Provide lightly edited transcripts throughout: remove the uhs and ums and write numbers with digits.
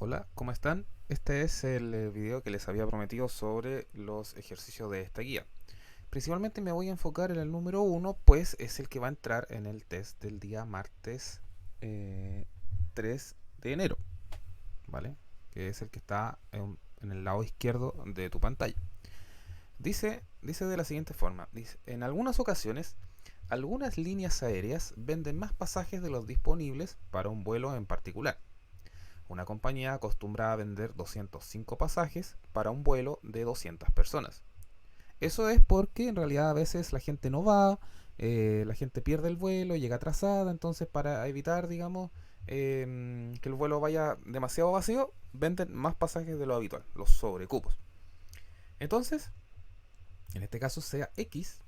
Hola, ¿cómo están? Este es el video que les había prometido sobre los ejercicios de esta guía. Principalmente me voy a enfocar en el número uno, pues es el que va a entrar en el test del día martes eh, 3 de enero, ¿vale? Que es el que está en el lado izquierdo de tu pantalla. Dice de la siguiente forma, dice, en algunas ocasiones, algunas líneas aéreas venden más pasajes de los disponibles para un vuelo en particular. Una compañía acostumbra a vender 205 pasajes para un vuelo de 200 personas. Eso es porque en realidad a veces la gente no va, la gente pierde el vuelo, llega atrasada, entonces para evitar, digamos, que el vuelo vaya demasiado vacío, venden más pasajes de lo habitual, los sobrecupos. Entonces, en este caso sea X,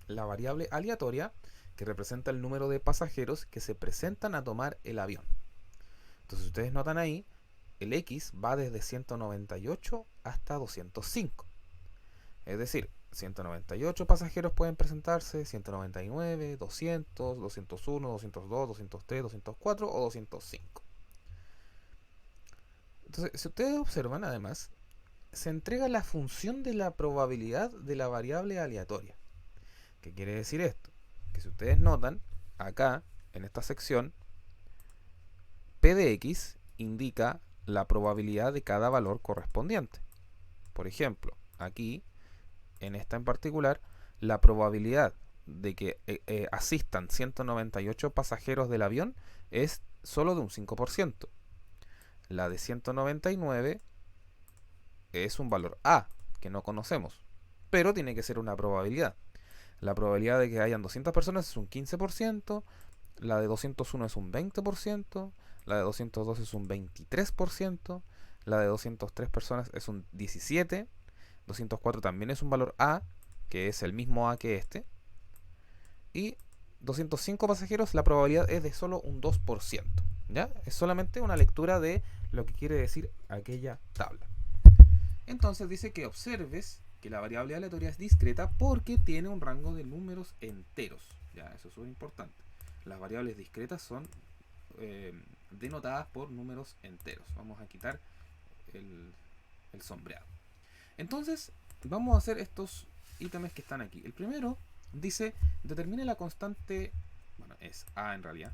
la variable aleatoria que representa el número de pasajeros que se presentan a tomar el avión. Entonces, ustedes notan ahí, el X va desde 198 hasta 205. Es decir, 198 pasajeros pueden presentarse, 199, 200, 201, 202, 203, 204 o 205. Entonces, si ustedes observan, además, se entrega la función de la probabilidad de la variable aleatoria. ¿Qué quiere decir esto? Que si ustedes notan, acá, en esta sección, P de X indica la probabilidad de cada valor correspondiente. Por ejemplo, aquí, en esta en particular, la probabilidad de que asistan 198 pasajeros del avión es solo de un 5%. La de 199 es un valor A, que no conocemos, pero tiene que ser una probabilidad. La probabilidad de que hayan 200 personas es un 15%, la de 201 es un 20%, la de 202 es un 23%, la de 203 personas es un 17%, 204 también es un valor A, que es el mismo A que este, y 205 pasajeros la probabilidad es de solo un 2%. ¿Ya? Es solamente una lectura de lo que quiere decir aquella tabla. Entonces dice que observes que la variable aleatoria es discreta porque tiene un rango de números enteros. Ya, eso es muy importante. Las variables discretas son denotadas por números enteros. Vamos a quitar el, el sombreado. Entonces, vamos a hacer estos ítems que están aquí. El primero dice, determine la constante, bueno, es A en realidad,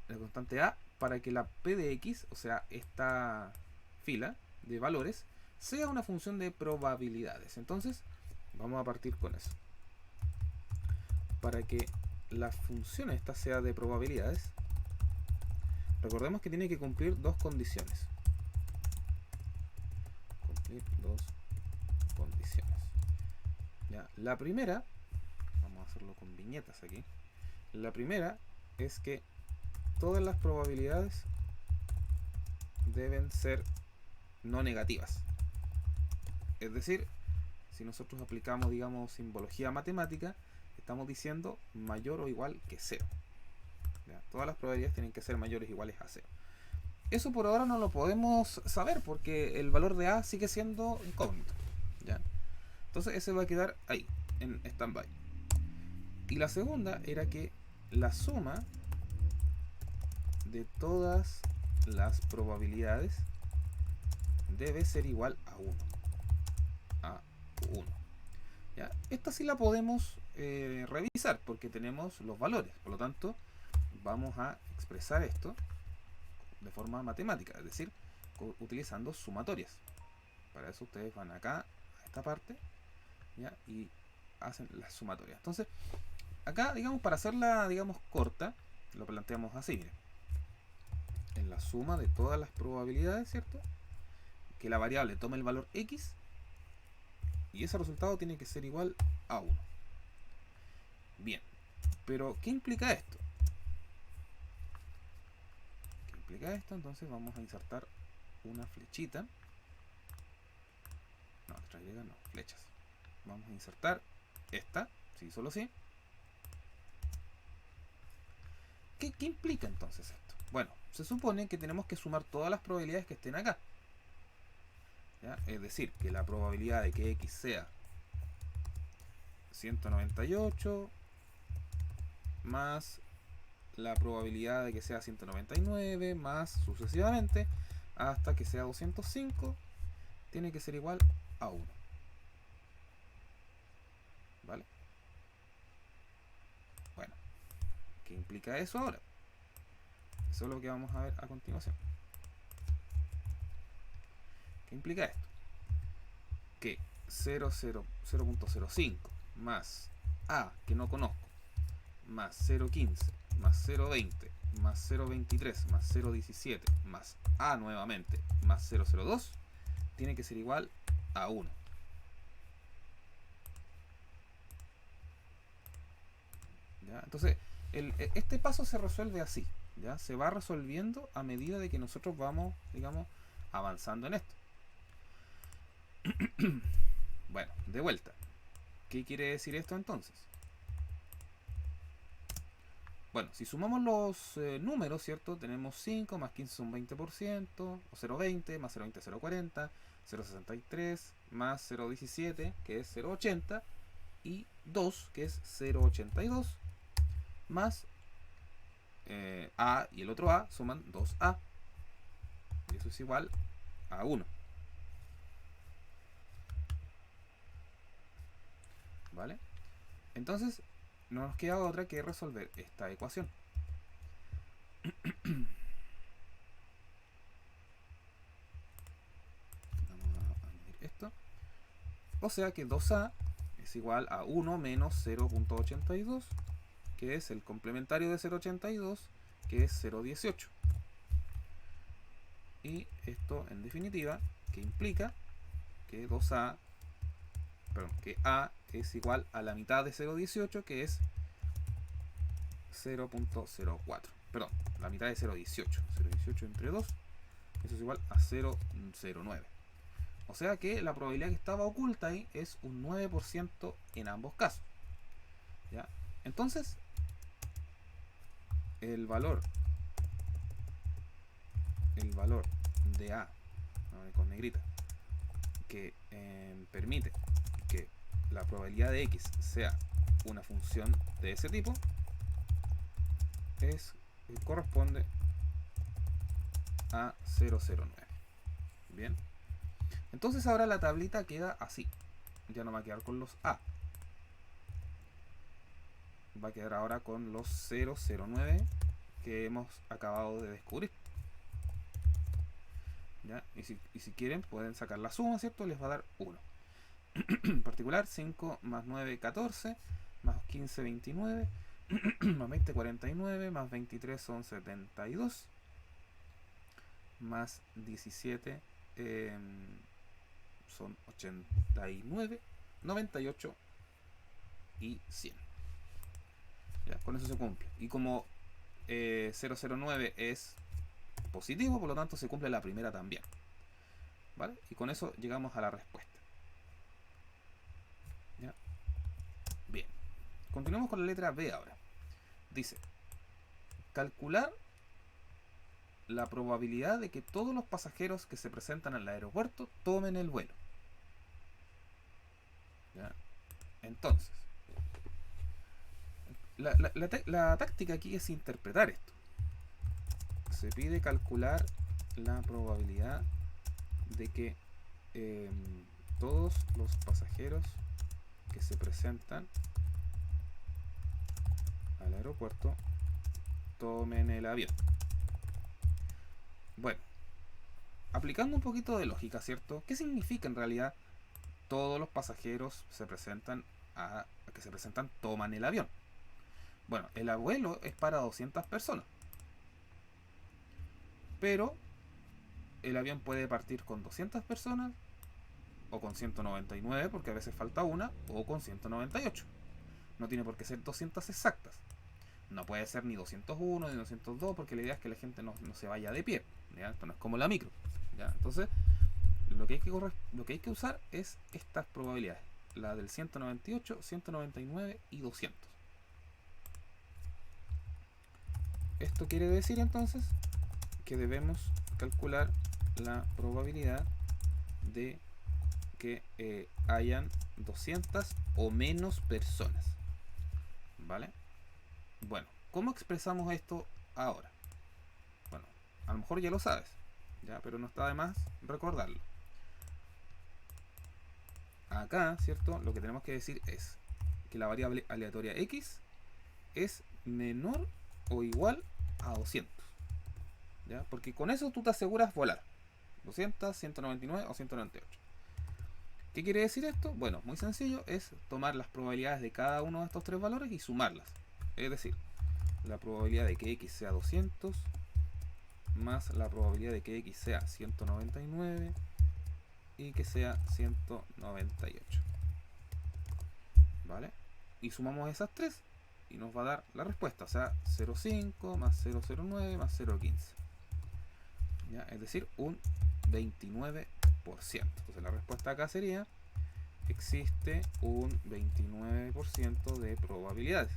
la constante A para que la P de X, o sea, esta fila de valores, sea una función de probabilidades. Entonces, vamos a partir con eso. Para que la función esta sea de probabilidades, recordemos que tiene que cumplir dos condiciones. Cumplir dos condiciones. ¿Ya? La primera, vamos a hacerlo con viñetas aquí. La primera es que todas las probabilidades deben ser no negativas. Es decir, si nosotros aplicamos, digamos, simbología matemática, estamos diciendo mayor o igual que 0. ¿Ya? Todas las probabilidades tienen que ser mayores o iguales a 0. Eso por ahora no lo podemos saber porque el valor de A sigue siendo incógnito. ¿Ya? Entonces ese va a quedar ahí, en stand-by. Y la segunda era que la suma de todas las probabilidades debe ser igual a 1. A 1. ¿Ya? Esta sí la podemos revisar porque tenemos los valores. Por lo tanto, vamos a expresar esto de forma matemática, es decir, utilizando sumatorias. Para eso ustedes van acá a esta parte, ¿ya? Y hacen las sumatorias. Entonces, acá, digamos, para hacerla, digamos, corta, lo planteamos así, miren. En la suma de todas las probabilidades, ¿cierto? Que la variable tome el valor X y ese resultado tiene que ser igual a 1. Bien, pero ¿qué implica esto? ¿Qué implica esto? Entonces vamos a insertar una flechita. No, no, flechas. Vamos a insertar esta, sí, solo sí. ¿Qué implica entonces esto? Bueno, se supone que tenemos que sumar todas las probabilidades que estén acá. ¿Ya? Es decir, que la probabilidad de que X sea 198 más la probabilidad de que sea 199 más sucesivamente hasta que sea 205 tiene que ser igual a 1. ¿Vale? Bueno, ¿qué implica eso ahora? Eso es lo que vamos a ver a continuación. ¿Qué implica esto? Que 0.05 más A, que no conozco, más 0.15, más 0.20, más 0.23, más 0.17, más A nuevamente, más 0.02, tiene que ser igual a 1. ¿Ya? Entonces, este paso se resuelve así. ¿Ya? Se va resolviendo a medida de que nosotros vamos, digamos, avanzando en esto. Bueno, de vuelta. ¿Qué quiere decir esto entonces? Bueno, si sumamos los números, ¿cierto? Tenemos 5 más 15 son 20%, o 0.20 más 0.20 0.40, 0.63 más 0.17 que es 0.80 y 2 que es 0.82 más A y el otro A suman 2A y eso es igual a 1. ¿Vale? Entonces no nos queda otra que resolver esta ecuación. Vamos a añadir esto. O sea que 2A es igual a 1 menos 0.82, que es el complementario de 0.82, que es 0.18. Y esto en definitiva, que implica que 2A, perdón, que A es igual a la mitad de 0.18, que es 0.04. Perdón, la mitad de 0.18. 0.18 entre 2, eso es igual a 0.09. O sea que la probabilidad que estaba oculta ahí es un 9% en ambos casos. ¿Ya? Entonces, el valor de A, con negrita, que permite que la probabilidad de X sea una función de ese tipo, corresponde a 0.09. Bien. Entonces ahora la tablita queda así. Ya no va a quedar con los A. Va a quedar ahora con los 0.09 que hemos acabado de descubrir. ¿Ya? Y si quieren pueden sacar la suma, ¿cierto? Les va a dar 1. En particular 5 más 9, 14, más 15, 29, más 20, 49, más 23 son 72, más 17 son 89, 98 y 100. ¿Ya? Con eso se cumple. Y como 009 es positivo, por lo tanto se cumple la primera también. ¿Vale? Y con eso llegamos a la respuesta. ¿Ya? Bien. Continuamos con la letra B ahora. Dice, calcular la probabilidad de que todos los pasajeros que se presentan al aeropuerto tomen el vuelo. ¿Ya? Entonces, la táctica aquí es interpretar esto. Se pide calcular la probabilidad de que todos los pasajeros que se presentan al aeropuerto tomen el avión. Bueno, aplicando un poquito de lógica, ¿cierto? ¿Qué significa en realidad todos los pasajeros que se presentan toman el avión? Bueno, el vuelo es para 200 personas, pero el avión puede partir con 200 personas o con 199 porque a veces falta una, o con 198. No tiene por qué ser 200 exactas. No puede ser ni 201 ni 202 porque la idea es que la gente no se vaya de pie. ¿Ya? Esto no es como la micro. ¿Ya? Entonces, lo que hay que usar es estas probabilidades. La del 198, 199 y 200. Esto quiere decir entonces que debemos calcular la probabilidad de que hayan 200 o menos personas. ¿Vale? Bueno, ¿cómo expresamos esto ahora? Bueno, a lo mejor ya lo sabes. ¿ya? Pero no está de más recordarlo. Acá, ¿cierto? Lo que tenemos que decir es que la variable aleatoria x es menor o igual a 200. ¿Ya? Porque con eso tú te aseguras volar. 200, 199 o 198. ¿Qué quiere decir esto? Bueno, muy sencillo, es tomar las probabilidades de cada uno de estos tres valores y sumarlas. Es decir, la probabilidad de que x sea 200 más la probabilidad de que x sea 199 y que sea 198. ¿Vale? Y sumamos esas tres y nos va a dar la respuesta, o sea, 0,5 más 0,09 más 0,15. ¿Ya? Es decir, un 29%. Entonces la respuesta acá sería: existe un 29% de probabilidades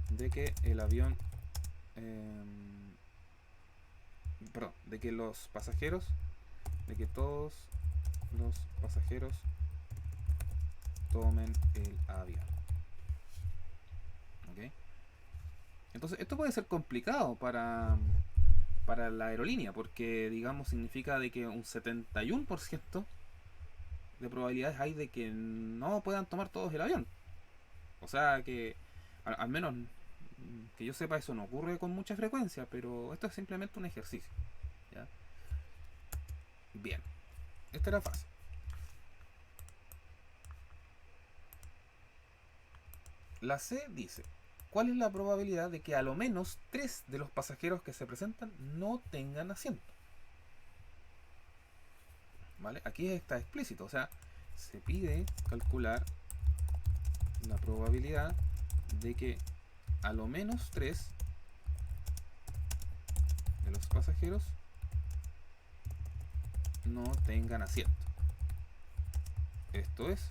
de que el avión, perdón, de que los pasajeros, de que todos los pasajeros tomen el avión. ¿Ok? Entonces esto puede ser complicado para la aerolínea, porque digamos significa de que un 71% de probabilidades hay de que no puedan tomar todos el avión. O sea que al menos que yo sepa eso no ocurre con mucha frecuencia, pero esto es simplemente un ejercicio. ¿Ya? Bien, esta era fácil. La C dice: ¿cuál es la probabilidad de que a lo menos 3 de los pasajeros que se presentan no tengan asiento? ¿Vale? Aquí está explícito, o sea, se pide calcular la probabilidad de que a lo menos 3 de los pasajeros no tengan asiento. Esto es,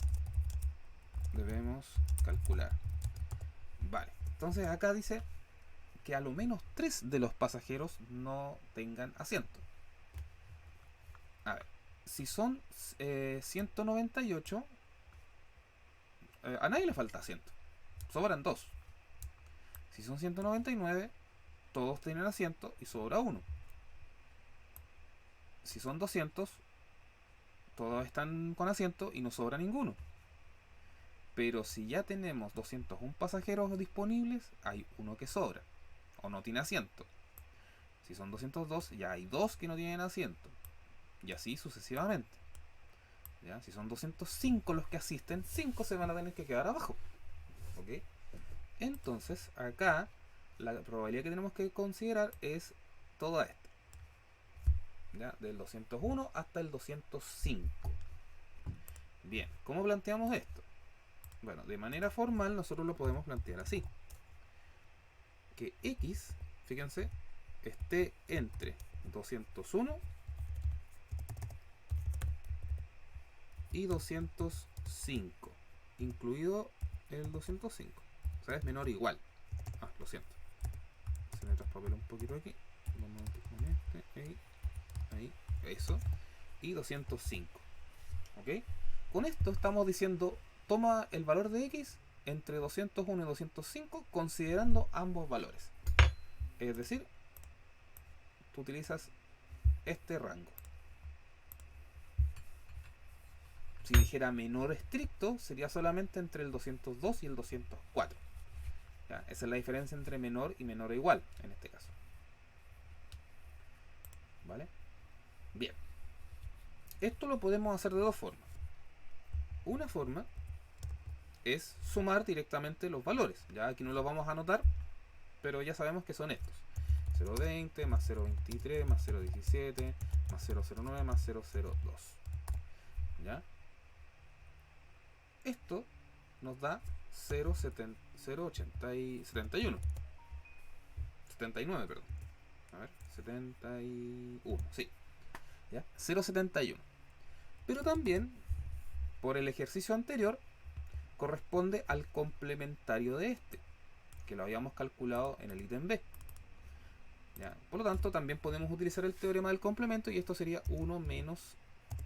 debemos calcular. Vale, entonces acá dice que a lo menos 3 de los pasajeros no tengan asiento. A ver, si son 198, a nadie le falta asiento. Sobran 2. Si son 199, todos tienen asiento y sobra 1. Si son 200, todos están con asiento y no sobra ninguno. Pero si ya tenemos 201 pasajeros disponibles, hay uno que sobra o no tiene asiento. Si son 202, ya hay 2 que no tienen asiento. Y así sucesivamente. ¿Ya? Si son 205 los que asisten, 5 se van a tener que quedar abajo. ¿Ok? Entonces, acá la probabilidad que tenemos que considerar es toda esta. ¿Ya? Del 201 hasta el 205. Bien, ¿cómo planteamos esto? Bueno, de manera formal nosotros lo podemos plantear así: que x, fíjense, esté entre 201 y 205, incluido el 205. O sea, es menor o igual. Ah, lo siento, se me traspapeló un poquito aquí. Vamos con este, ahí, eso. Y 205. ¿Ok? Con esto estamos diciendo: toma el valor de x entre 201 y 205 considerando ambos valores. Es decir, tú utilizas este rango. Si dijera menor estricto, sería solamente entre el 202 y el 204. ¿Ya? Esa es la diferencia entre menor y menor o igual, en este caso. ¿Vale? Bien. Esto lo podemos hacer de dos formas. Una forma es sumar directamente los valores. Ya aquí no los vamos a anotar, pero ya sabemos que son estos: 0,20 más 0,23 más 0,17 más 0,09 más 0,02. ¿Ya? Esto nos da 0,71. 79, perdón. A ver, 71, sí. ¿Ya? 0,71. Pero también, por el ejercicio anterior, corresponde al complementario de este, que lo habíamos calculado en el ítem B. ¿Ya? Por lo tanto, también podemos utilizar el teorema del complemento y esto sería 1 menos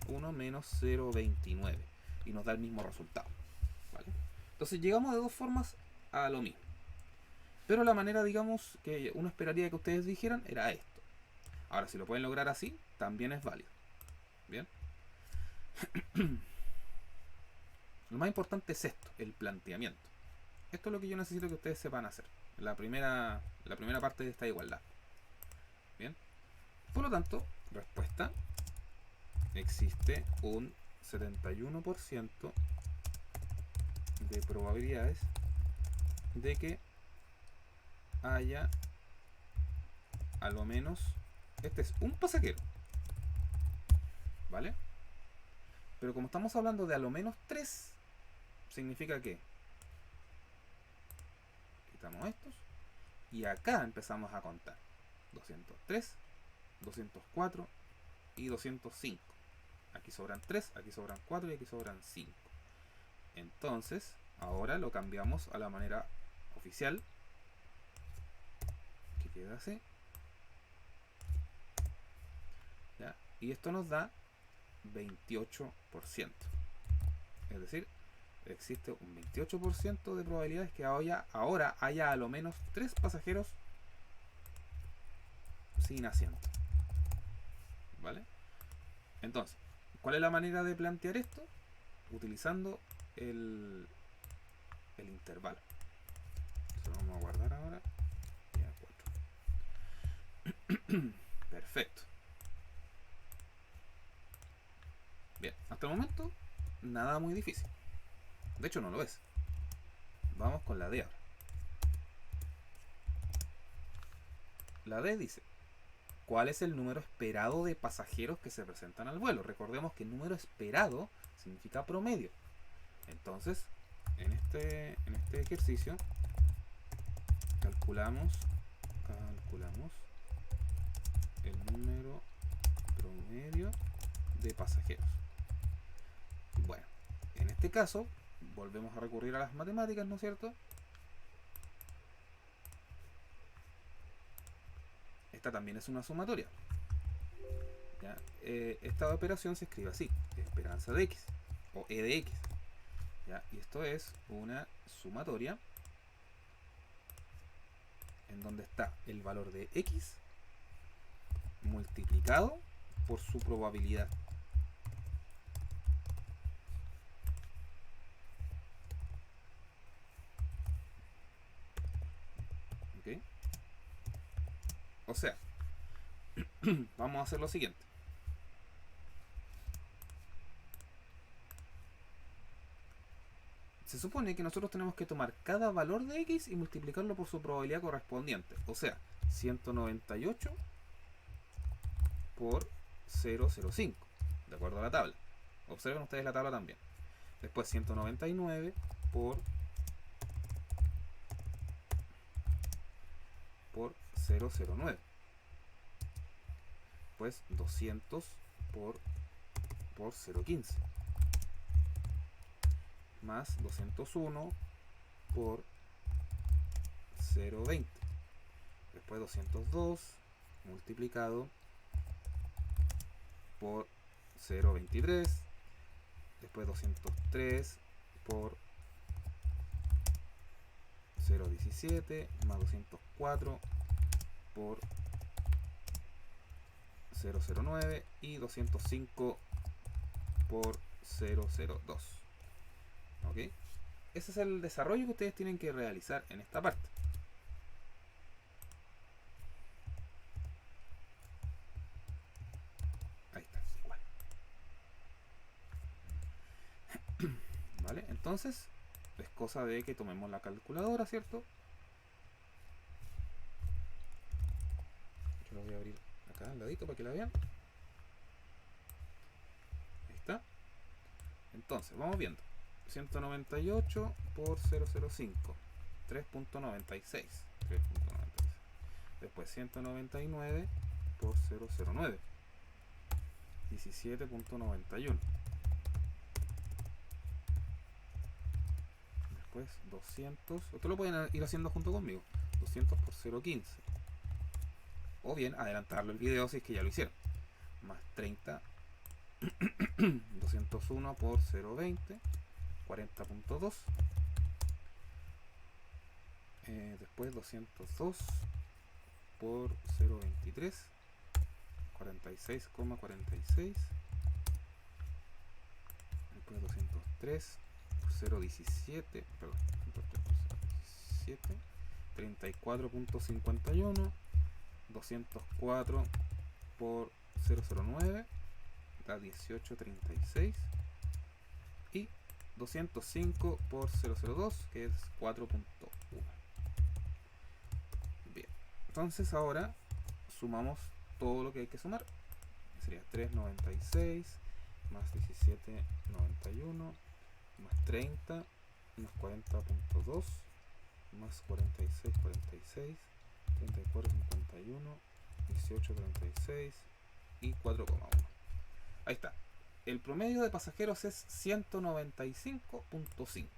0,29 y nos da el mismo resultado. ¿Vale? Entonces llegamos de dos formas a lo mismo. Pero la manera, digamos, que uno esperaría que ustedes dijeran era esto. Ahora, si lo pueden lograr así, también es válido. Bien. Lo más importante es esto, el planteamiento. Esto es lo que yo necesito que ustedes sepan hacer. La primera parte de esta igualdad. Bien. Por lo tanto, respuesta, existe un 71% de probabilidades de que haya a lo menos, este es un pasajero, ¿vale? Pero como estamos hablando de a lo menos 3, significa que quitamos estos y acá empezamos a contar 203, 204 y 205. Aquí sobran 3, aquí sobran 4 y aquí sobran 5. Entonces, ahora lo cambiamos a la manera oficial, que queda así. ¿Ya? Y esto nos da 28%. Es decir, existe un 28% de probabilidades que ahora haya a lo menos 3 pasajeros sin asiento. ¿Vale? Entonces, ¿cuál es la manera de plantear esto? Utilizando el intervalo. Se lo vamos a guardar ahora. Ya, 4. Perfecto. Bien, hasta el momento nada muy difícil. De hecho no lo es. Vamos con la D ahora. La D dice, ¿cuál es el número esperado de pasajeros que se presentan al vuelo? Recordemos que el número esperado significa promedio. Entonces, en este ejercicio calculamos el número promedio de pasajeros. Bueno, en este caso volvemos a recurrir a las matemáticas, ¿no es cierto? Esta también es una sumatoria. ¿Ya? Esta operación se escribe así, esperanza de x o e de x. ¿Ya? Y esto es una sumatoria en donde está el valor de x multiplicado por su probabilidad. ¿Ok? O sea, vamos a hacer lo siguiente. Se supone que nosotros tenemos que tomar cada valor de x y multiplicarlo por su probabilidad correspondiente. O sea, 198 por 0,05, de acuerdo a la tabla. Observen ustedes la tabla también. Después 199 por 0,09. Después 200 por 0,15. Más 201 por 0,20. Después 202 multiplicado por 0,23. Después 203 por 0,17 más 204 por 0,09 y 205 por 0,02. ¿Ok? Ese es el desarrollo que ustedes tienen que realizar en esta parte. Ahí está, igual. ¿Vale? Entonces, es cosa de que tomemos la calculadora, ¿cierto? Yo lo voy a abrir acá al ladito para que la vean. Ahí está. Entonces, vamos viendo. 198 por 0,05. 3.96. Después 199 por 0,09. 17.91. Después 200. Ustedes lo pueden ir haciendo junto conmigo. 200 por 0,15. O bien adelantarlo el video si es que ya lo hicieron. Más 30. 201 por 0,20. 40.2. Después 202 por 0,23, 46,46. Después 203 por 0,17, perdón, 203 por 0,17, 34,51. 204 por 0,09 da 18,36. Y 205 por 0,02, que es 4,1. Bien, entonces ahora sumamos todo lo que hay que sumar. Sería 3,96 más 17,91 más 30 más 40,2 más 46,46, 34,51, 18,36 y 4,1. Ahí está. El promedio de pasajeros es 195,5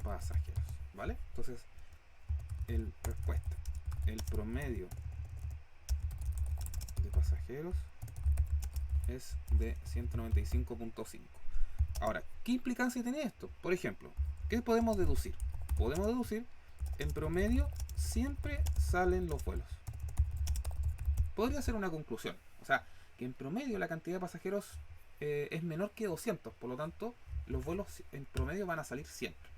pasajeros, ¿vale? Entonces, respuesta. El promedio de pasajeros es de 195,5. Ahora, ¿qué implicancia tiene esto? Por ejemplo, ¿qué podemos deducir? Podemos deducir, en promedio, siempre salen los vuelos. Podría ser una conclusión. O sea, que en promedio la cantidad de pasajeros es menor que 200. Por lo tanto, los vuelos en promedio van a salir siempre.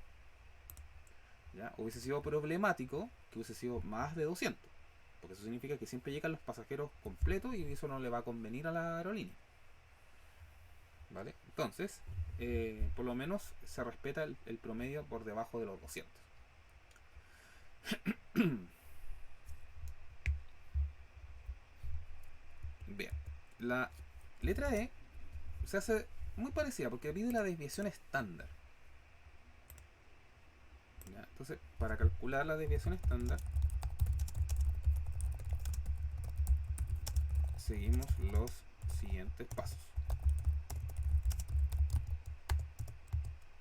¿Ya? Hubiese sido problemático que hubiese sido más de 200. Porque eso significa que siempre llegan los pasajeros completos y eso no le va a convenir a la aerolínea. ¿Vale? Entonces, por lo menos se respeta el promedio por debajo de los 200. Bien, la letra E se hace muy parecida porque pide la desviación estándar. ¿Ya? Entonces, para calcular la desviación estándar, seguimos los siguientes pasos.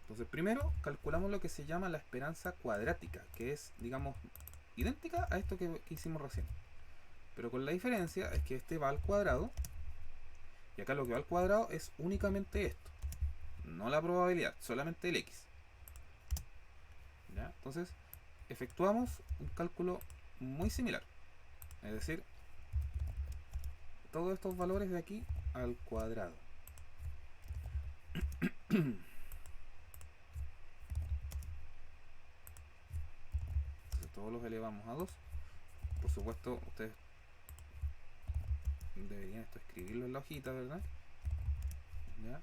Entonces, primero calculamos lo que se llama la esperanza cuadrática, que es, digamos, idéntica a esto que hicimos recién. Pero con la diferencia es que este va al cuadrado, y acá lo que va al cuadrado es únicamente esto, no la probabilidad, solamente el x. ¿Ya? Entonces, efectuamos un cálculo muy similar. Es decir, todos estos valores de aquí al cuadrado. Entonces, todos los elevamos a 2. Por supuesto, ustedes deberían esto escribirlo en la hojita, ¿verdad? ¿Ya?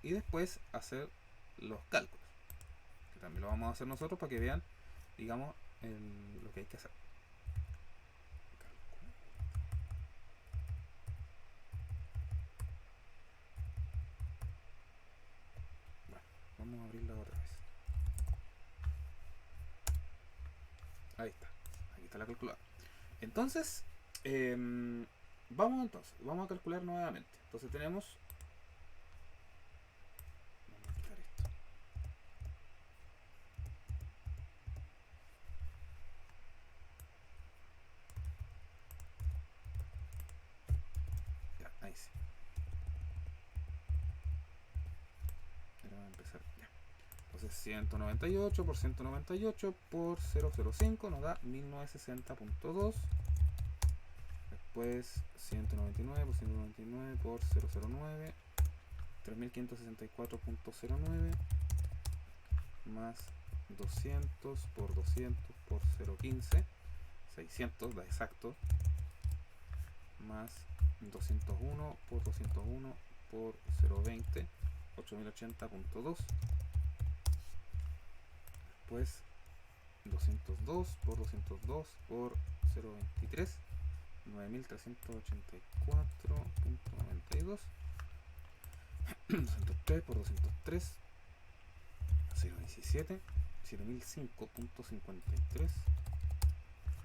Y después hacer los cálculos, que también lo vamos a hacer nosotros para que vean, digamos, lo que hay que hacer. Bueno, vamos a abrirla otra vez. Ahí está, aquí está la calculadora. Entonces, vamos a calcular nuevamente. Entonces tenemos, vamos a quitar esto. Ya, ahí sí. Ahora vamos a empezar ya. Entonces 198 por 198 por 0,05 nos da 1960,2. Después 199 por 199 por 0,09, 3564,09 más 200 por 200 por 0,15, 600 da exacto, más 201 por 201 por 0,20, 8080,2. Después 202 por 202 por 0,23, 9384,92. 203 por 203, 0,17, 7005,53.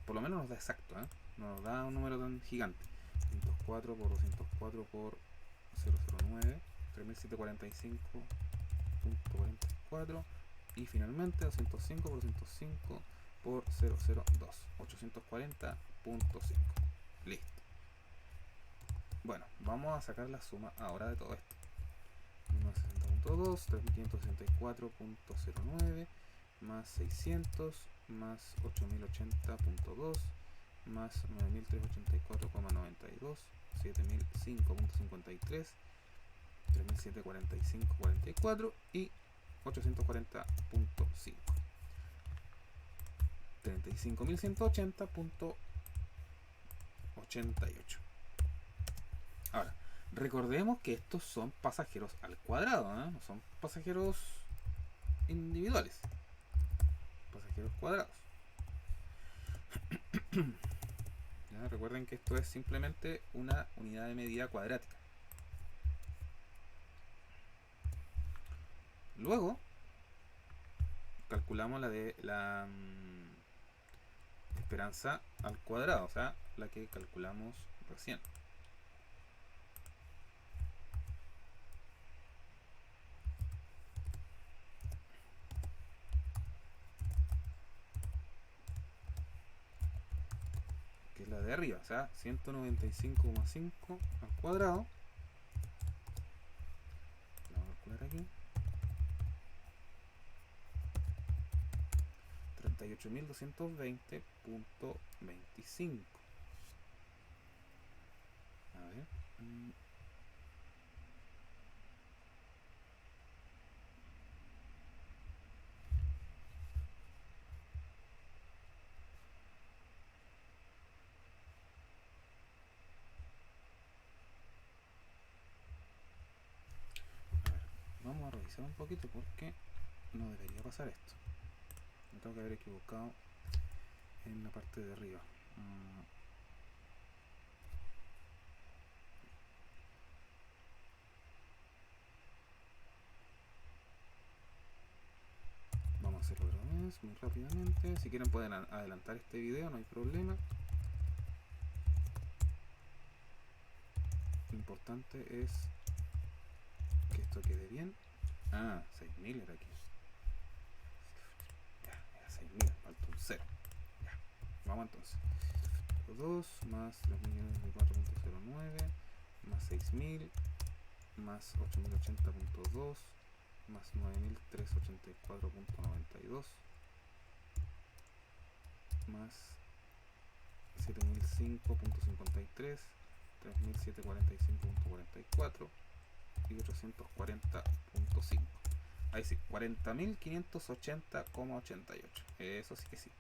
Por lo menos nos da exacto, ¿eh? No nos da un número tan gigante. 204 por 204 por 0,09, 3745,44. Y finalmente 205 por 205 por 0,02, 840,5. Listo. Bueno, vamos a sacar la suma ahora de todo esto. 3.564.2, 3.564.09, más 600, más 8.080.2, más 9.384,92, 7.005.53, 3.745.44 y 840.5. 35.180.88. Ahora, recordemos que estos son pasajeros al cuadrado, ¿eh? No son pasajeros individuales. Pasajeros cuadrados. ¿Ya? Recuerden que esto es simplemente una unidad de medida cuadrática. Luego, calculamos la de la esperanza al cuadrado, o sea, la que calculamos recién. Que es la de arriba, o sea, 195,5 al cuadrado. La voy a calcular aquí. 38.220.25. A ver. Vamos a revisar un poquito porque no debería pasar esto. Me tengo que haber equivocado en la parte de arriba. Vamos a hacerlo otra vez, muy rápidamente. Si quieren pueden adelantar este video, no hay problema. Lo importante es que esto quede bien. 6.000 era aquí. Ya, 6.000, falta un 0. Ya, vamos entonces. 2 más 3.004.09 más 6.000 más 8.080.2 más 9.384.92 más 7.005.53, 3.745.44 y 840.5. Ahí sí, 40.580,88. Eso sí que sí.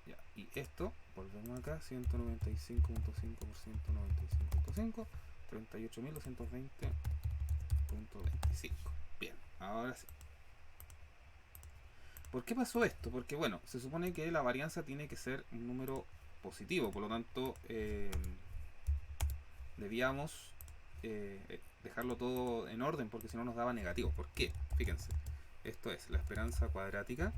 Ya, y esto, volvemos acá, 195.5 por 195.5, 38.220.25. Bien, ahora sí. ¿Por qué pasó esto? Porque bueno, se supone que la varianza tiene que ser un número positivo, por lo tanto debíamos dejarlo todo en orden porque si no nos daba negativo. ¿Por qué? Fíjense, esto es la esperanza cuadrática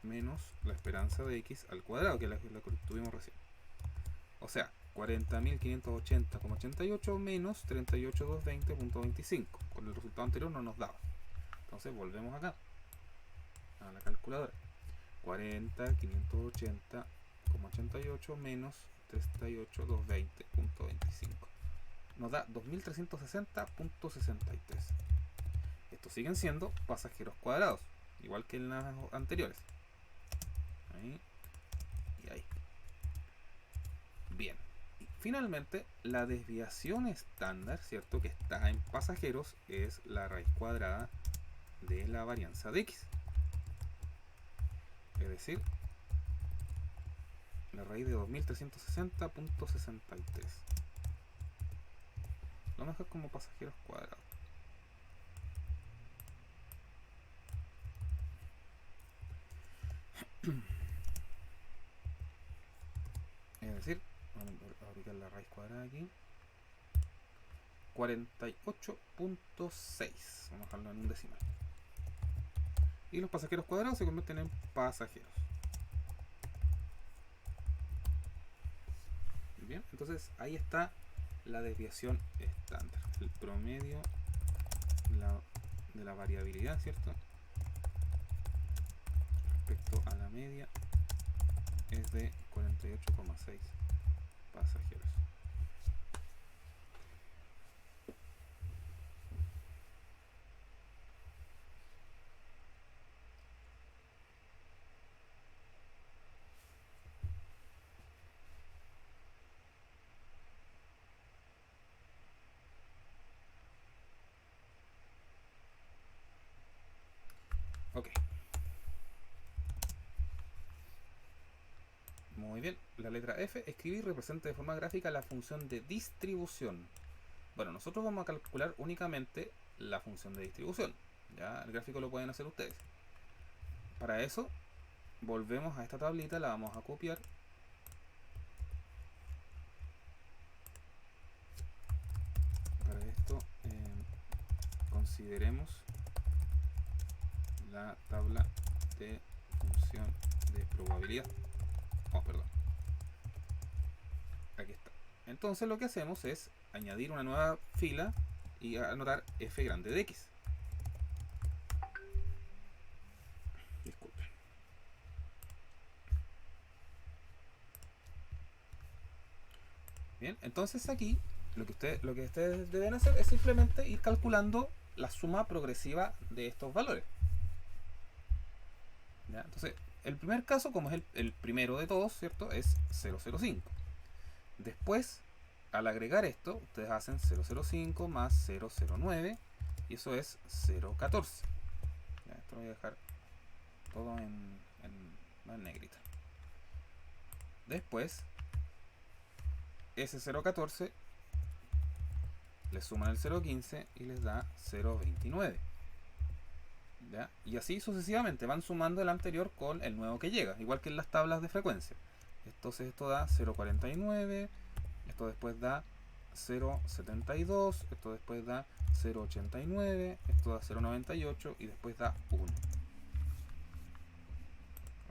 menos la esperanza de x al cuadrado, que es la que tuvimos recién. O sea, 40.580,88 menos 38.220.25. Con el resultado anterior no nos daba. Entonces volvemos acá a la calculadora. 40.580,88 menos 38.220.25 nos da 2.360.63. Estos siguen siendo pasajeros cuadrados, igual que en las anteriores. Ahí y ahí. Bien. Y finalmente, la desviación estándar, ¿cierto? Que está en pasajeros es la raíz cuadrada de la varianza de x. Es decir, la raíz de 2360.63. Lo mejor como pasajeros cuadrados. Es decir, vamos a aplicar la raíz cuadrada aquí. 48.6. Vamos a dejarlo en un decimal. Y los pasajeros cuadrados se convierten en pasajeros. Bien, entonces ahí está la desviación estándar, el promedio de la variabilidad, ¿cierto? Respecto a la media es de 48,6 pasajeros. Bien, la letra F, escribir representa de forma gráfica la función de distribución. Bueno, nosotros vamos a calcular únicamente la función de distribución. Ya el gráfico lo pueden hacer ustedes. Para eso, volvemos a esta tablita, la vamos a copiar. Para esto, consideremos la tabla de función de probabilidad. Oh, perdón. Aquí está. Entonces lo que hacemos es añadir una nueva fila y anotar f grande de x. Disculpen. Bien, entonces aquí lo que ustedes deben hacer es simplemente ir calculando la suma progresiva de estos valores. ¿Ya? Entonces, el primer caso, como es el primero de todos, ¿cierto? Es 005. Después, al agregar esto, ustedes hacen 005 más 009 y eso es 014. ¿Ya? Esto lo voy a dejar todo en negrita. Después, ese 014 le suman el 015 y les da 029. ¿Ya? Y así sucesivamente van sumando el anterior con el nuevo que llega, igual que en las tablas de frecuencia. Entonces esto da 0,49, esto después da 0,72, esto después da 0,89, esto da 0,98 y después da 1.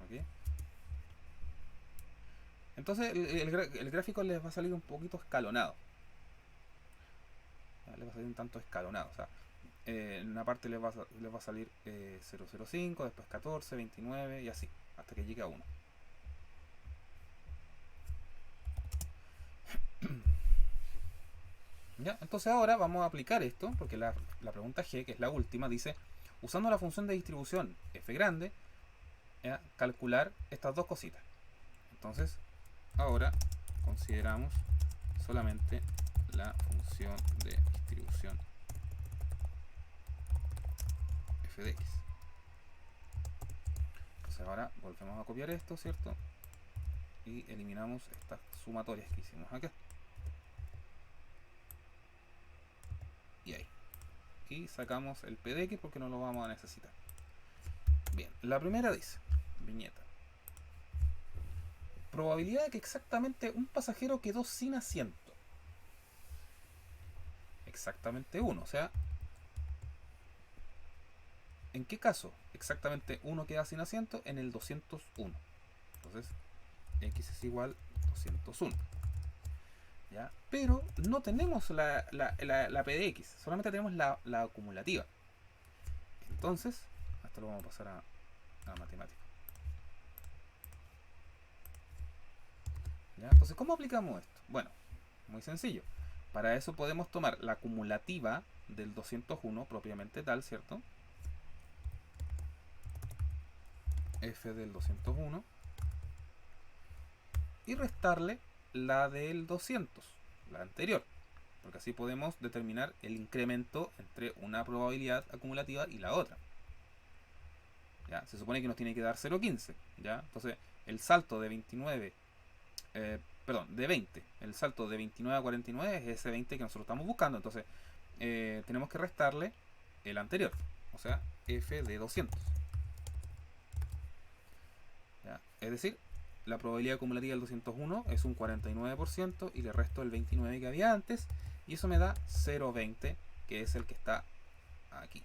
¿Okay? Entonces el gráfico les va a salir un poquito escalonado. Les va a salir un tanto escalonado. O sea, en una parte les va a salir 0,05, después 14, 29 y así, hasta que llegue a 1. ¿Ya? Entonces ahora vamos a aplicar esto, porque la pregunta G, que es la última, dice, usando la función de distribución f grande, ¿ya? Calcular estas dos cositas. Entonces, ahora consideramos solamente la función de distribución f de x. Entonces ahora volvemos a copiar esto, ¿cierto? Y eliminamos estas sumatorias que hicimos acá. Y ahí. Y sacamos el p de x porque no lo vamos a necesitar. Bien, la primera dice, viñeta. Probabilidad de que exactamente un pasajero quedó sin asiento. Exactamente 1, o sea, ¿en qué caso exactamente 1 queda sin asiento? En el 201. Entonces, x es igual a 201. ¿Ya? Pero no tenemos la p de x, solamente tenemos la acumulativa. Entonces, esto lo vamos a pasar a matemática. ¿Ya? Entonces, ¿cómo aplicamos esto? Bueno, muy sencillo. Para eso podemos tomar la acumulativa del 201 propiamente tal, ¿cierto? F del 201 y restarle la del 200, la anterior, porque así podemos determinar el incremento entre una probabilidad acumulativa y la otra. ¿Ya? Se supone que nos tiene que dar 0,15, ¿ya? Entonces el salto de 29, de 20, el salto de 29 a 49 es ese 20 que nosotros estamos buscando, entonces tenemos que restarle el anterior, o sea, f de 200. ¿Ya? Es decir, la probabilidad acumulativa del 201 es un 49% y le resto el 29 que había antes y eso me da 0,20, que es el que está aquí.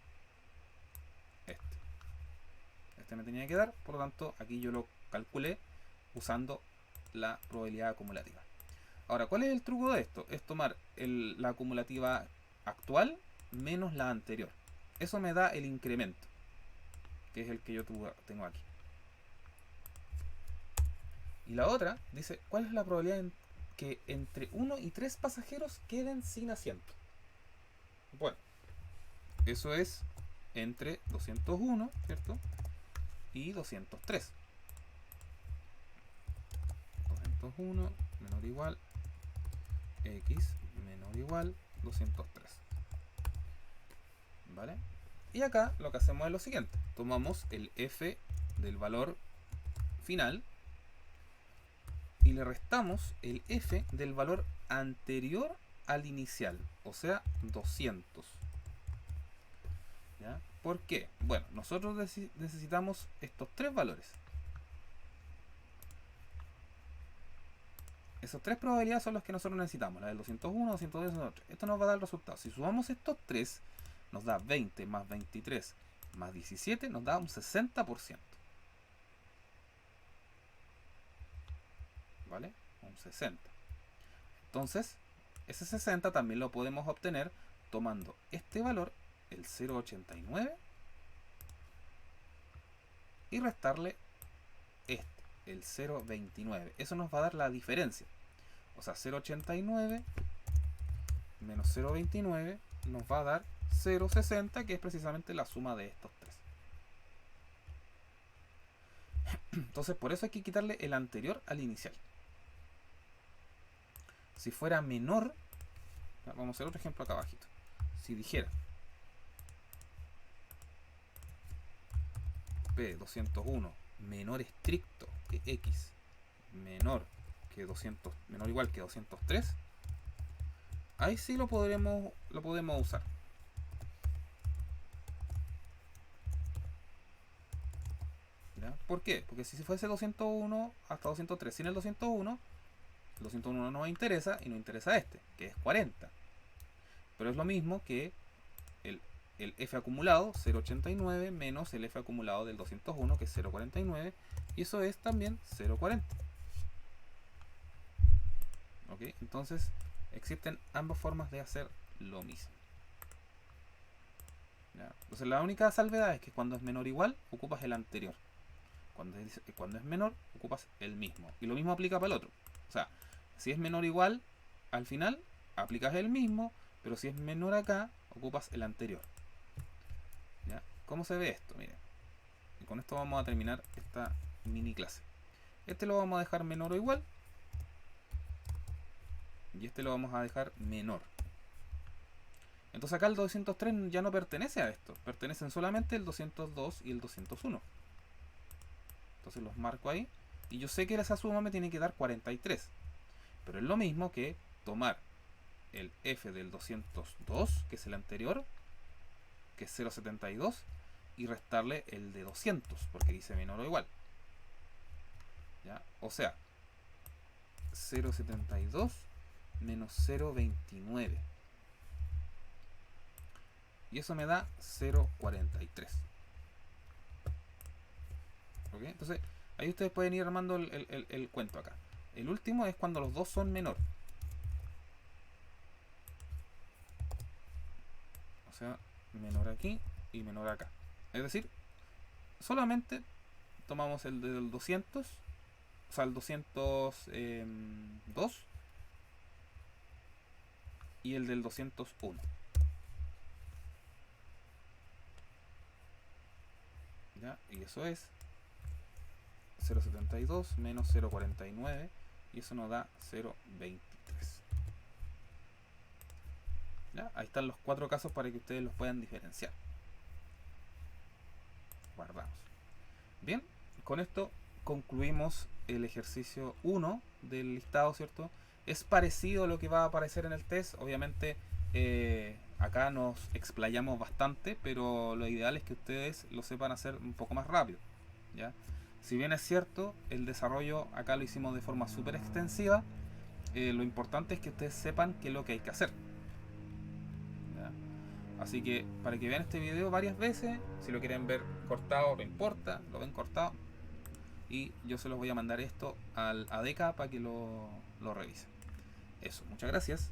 Este me tenía que dar, por lo tanto aquí yo lo calculé usando la probabilidad acumulativa. Ahora, ¿cuál es el truco de esto? Es tomar la acumulativa actual menos la anterior. Eso me da el incremento, que es el que yo tengo aquí. Y la otra dice, ¿cuál es la probabilidad en que entre 1 y 3 pasajeros queden sin asiento? Bueno, eso es entre 201, ¿cierto? Y 203. 201 menor o igual x menor o igual 203. ¿Vale? Y acá lo que hacemos es lo siguiente. Tomamos el f del valor final y le restamos el f del valor anterior al inicial, o sea 200. ¿Ya? ¿Por qué? Bueno, nosotros necesitamos estos tres valores. Esas tres probabilidades son las que nosotros necesitamos, la del 201, 202 y 203. Esto nos va a dar el resultado. Si sumamos estos tres, nos da 20 más 23 más 17, nos da un 60%. ¿Vale? Un 60. Entonces, ese 60 también lo podemos obtener tomando este valor, el 0,89, y restarle este, el 0,29. Eso nos va a dar la diferencia. O sea, 0,89 menos 0,29 nos va a dar 0,60, que es precisamente la suma de estos tres. Entonces, por eso hay que quitarle el anterior al inicial. Si fuera menor, vamos a hacer otro ejemplo acá abajito. Si dijera P201 menor estricto que X menor o igual que 203, ahí sí lo podemos usar. ¿Ya? ¿Por qué? Porque si fuese 201 hasta 203 sin el 201 no nos interesa y nos interesa este, que es 40. Pero es lo mismo que el F acumulado 0,89 menos el F acumulado del 201, que es 0,49, y eso es también 0,40. ¿Ok? Entonces existen ambas formas de hacer lo mismo. ¿Ya? Entonces la única salvedad es que cuando es menor o igual, ocupas el anterior. Cuando es menor, ocupas el mismo. Y lo mismo aplica para el otro. O sea, si es menor o igual, al final aplicas el mismo, pero si es menor acá, ocupas el anterior. ¿Ya? ¿Cómo se ve esto? Miren. Y con esto vamos a terminar esta mini clase. Este lo vamos a dejar menor o igual. Y este lo vamos a dejar menor. Entonces acá el 203 ya no pertenece a esto. Pertenecen solamente el 202 y el 201. Entonces los marco ahí. Y yo sé que esa suma me tiene que dar 43. Pero es lo mismo que tomar el F del 202, que es el anterior, que es 0,72, y restarle el de 200, porque dice menor o igual. ¿Ya? O sea, 0,72 menos 0,29. Y eso me da 0,43. ¿Ok? Entonces, ahí ustedes pueden ir armando el cuento acá. El último es cuando los dos son menor. O sea, menor aquí y menor acá. Es decir, solamente tomamos el del 200, o sea, el 202 y el del 201. ¿Ya? Y eso es 0,72 menos 0,49, y eso nos da 0,23. ¿Ya? Ahí están los cuatro casos para que ustedes los puedan diferenciar. Guardamos. Bien, con esto concluimos el ejercicio 1 del listado, ¿cierto? Es parecido a lo que va a aparecer en el test. Obviamente acá nos explayamos bastante, pero lo ideal es que ustedes lo sepan hacer un poco más rápido, ¿ya? Si bien es cierto, el desarrollo acá lo hicimos de forma súper extensiva, lo importante es que ustedes sepan qué es lo que hay que hacer. ¿Ya? Así que para que vean este video varias veces, si lo quieren ver cortado, no importa, lo ven cortado. Y yo se los voy a mandar esto al ADK para que lo revisen. Eso, muchas gracias.